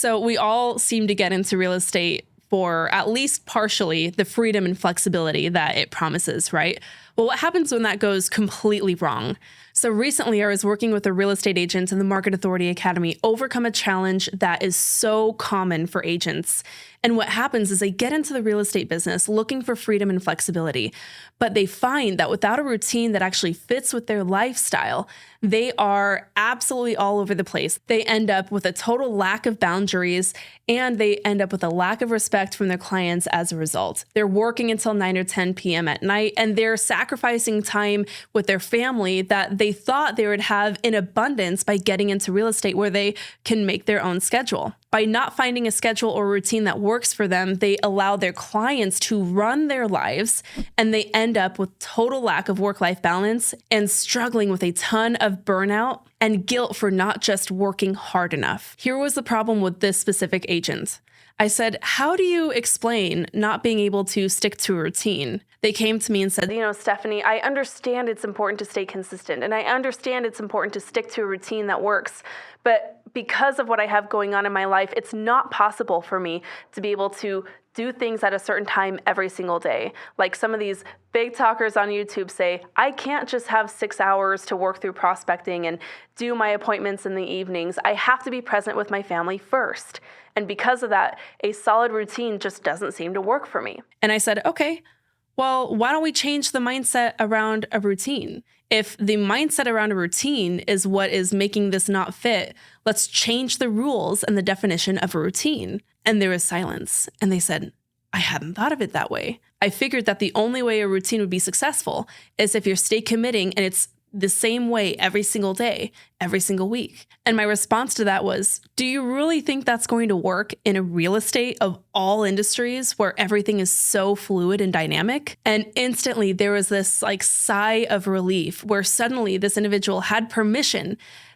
So we all seem to get into real estate for at least partially the freedom and flexibility that it promises, right? Well, what happens when that goes completely wrong? So recently I was working with a real estate agent in the Market Authority Academy overcome a challenge that is so common for agents. And what happens is they get into the real estate business looking for freedom and flexibility, but they find that without a routine that actually fits with their lifestyle, they are absolutely all over the place. They end up with a total lack of boundaries, and they end up with a lack of respect from their clients as a result. They're working until 9 or 10 p.m. at night, and they're sacrificing time with their family that they thought they would have in abundance by getting into real estate where they can make their own schedule. By not finding a schedule or routine that works for them, they allow their clients to run their lives, and they end up with total lack of work-life balance and struggling with a ton of burnout and guilt for not just working hard enough. Here was the problem with this specific agent. I said, how do you explain not being able to stick to a routine? They came to me and said, Stephanie, I understand it's important to stay consistent, and I understand it's important to stick to a routine that works, but because of what I have going on in my life, it's not possible for me to be able to do things at a certain time every single day. Like some of these big talkers on YouTube say, I can't just have 6 hours to work through prospecting and do my appointments in the evenings. I have to be present with my family first. And because of that, a solid routine just doesn't seem to work for me. And I said, okay, well, why don't we change the mindset around a routine? If the mindset around a routine is what is making this not fit, let's change the rules and the definition of a routine. And there was silence. And they said, I hadn't thought of it that way. I figured that the only way a routine would be successful is if you stay committing and it's the same way every single day, every single week. And my response to that was, do you really think that's going to work in a real estate of all industries where everything is so fluid and dynamic? And instantly there was this sigh of relief where suddenly this individual had permission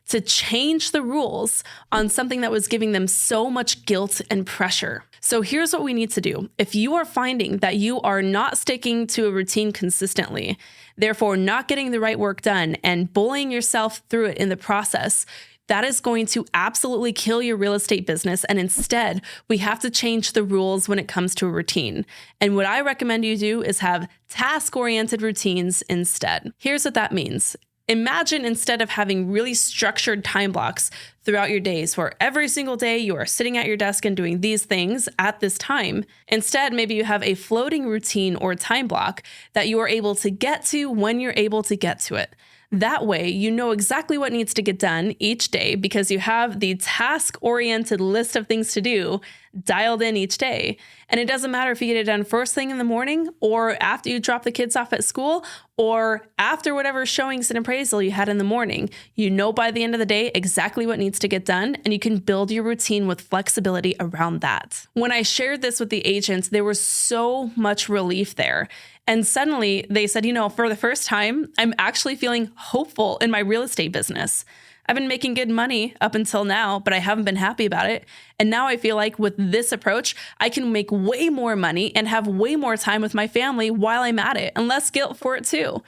to change the rules on something that was giving them so much guilt and pressure. So here's what we need to do. If you are finding that you are not sticking to a routine consistently, therefore not getting the right work done and bullying yourself through it in the process, that is going to absolutely kill your real estate business. And instead, we have to change the rules when it comes to a routine. And what I recommend you do is have task-oriented routines instead. Here's what that means. Imagine instead of having really structured time blocks throughout your days where every single day you are sitting at your desk and doing these things at this time, instead maybe you have a floating routine or time block that you are able to get to when you're able to get to it. That way, you know exactly what needs to get done each day because you have the task-oriented list of things to do dialed in each day. And it doesn't matter if you get it done first thing in the morning or after you drop the kids off at school or after whatever showings and appraisal you had in the morning. You know by the end of the day exactly what needs to get done, and you can build your routine with flexibility around that. When I shared this with the agents, there was so much relief there. And suddenly they said, for the first time, I'm actually feeling hopeful in my real estate business. I've been making good money up until now, but I haven't been happy about it. And now I feel like with this approach, I can make way more money and have way more time with my family while I'm at it, and less guilt for it too.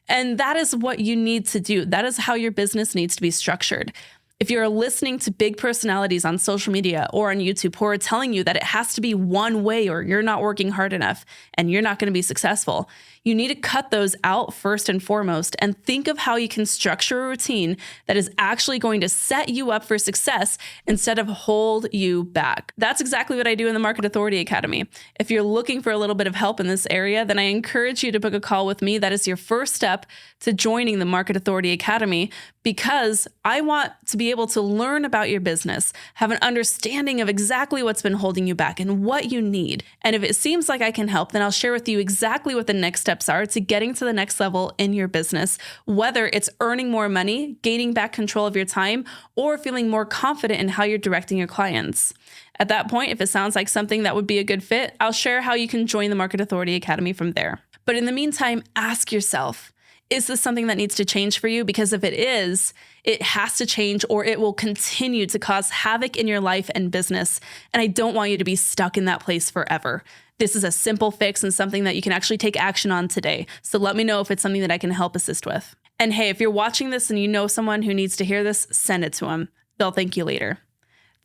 And that is what you need to do. That is how your business needs to be structured. If you're listening to big personalities on social media or on YouTube who are telling you that it has to be one way or you're not working hard enough and you're not going to be successful, you need to cut those out first and foremost and think of how you can structure a routine that is actually going to set you up for success instead of hold you back. That's exactly what I do in the Market Authority Academy. If you're looking for a little bit of help in this area, then I encourage you to book a call with me. That is your first step to joining the Market Authority Academy, because I want to be able to learn about your business, have an understanding of exactly what's been holding you back and what you need. And if it seems like I can help, then I'll share with you exactly what the next steps are to getting to the next level in your business, whether it's earning more money, gaining back control of your time, or feeling more confident in how you're directing your clients. At that point, if it sounds like something that would be a good fit, I'll share how you can join the Market Authority Academy from there. But in the meantime, ask yourself, is this something that needs to change for you? Because if it is, it has to change or it will continue to cause havoc in your life and business. And I don't want you to be stuck in that place forever. This is a simple fix and something that you can actually take action on today. So let me know if it's something that I can help assist with. And hey, if you're watching this and you know someone who needs to hear this, send it to them. They'll thank you later.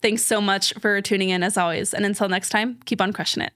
Thanks so much for tuning in as always. And until next time, keep on crushing it.